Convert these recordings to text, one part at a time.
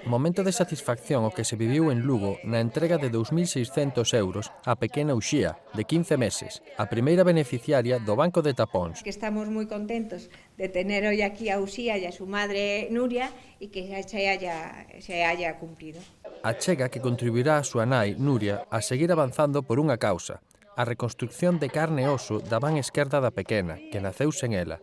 Momento de satisfacción o que se viviu en Lugo na entrega de 2.600 euros á pequena Uxía, de 15 meses, a primeira beneficiaria do Banco de Tapóns. Que estamos moi contentos de tener hoy aquí a Uxía e a su madre Nuria e que se haya cumplido. Achega que contribuirá a súa nai, Nuria, a seguir avanzando por unha causa, a reconstrucción de carne e oso da man esquerda da pequena, que naceu sen ela.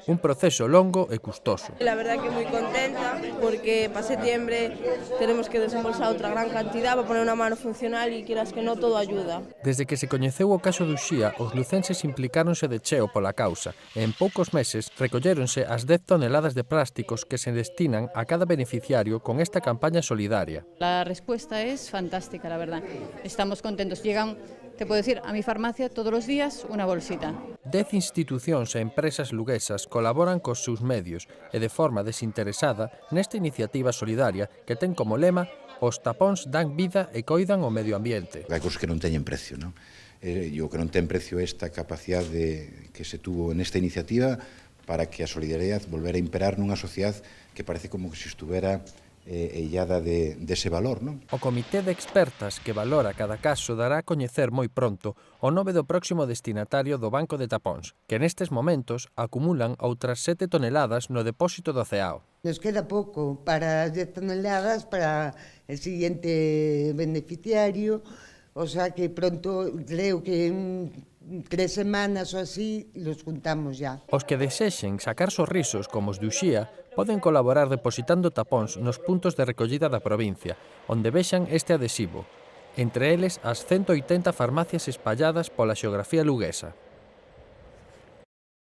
Un proceso longo e custoso. La verdad que muy contenta porque para septiembre tenemos que desembolsar otra gran cantidad para poner una mano funcional y quieras que no todo ayuda. Desde que se coñeceu o caso de Uxía, os lucenses implicáronse de cheo pola causa e en poucos meses recolléronse as 10 toneladas de plásticos que se destinan a cada beneficiario con esta campaña solidaria. La respuesta es fantástica, la verdad. Estamos contentos. Llegan, te puedo decir, a mi farmacia todos los días una bolsita. 10 institucións e empresas luguesas colaboran cos seus medios e de forma desinteresada nesta iniciativa solidaria que ten como lema "Os tapóns dan vida e coidan o medio ambiente". Hai cousas que non teñen precio, non? E o que non ten precio é esta capacidade que se tuvo nesta iniciativa para que a solidariedade volvera a imperar nunha sociedade que parece como que se estuvera illada dese valor, non? O comité de expertas que valora cada caso dará a coñecer moi pronto o nome do próximo destinatario do Banco de Tapóns, que nestes momentos acumulan outras 7 toneladas no depósito do CEAO. Nos queda pouco para as 10 toneladas para el siguiente beneficiario, o sea que pronto, creo que en 3 semanas ou así, los juntamos ya. Os que desexen sacar sorrisos como os de Uxía poden colaborar depositando tapóns nos puntos de recollida da provincia, onde vexan este adhesivo, entre eles as 180 farmacias espalladas pola xeografía luguesa.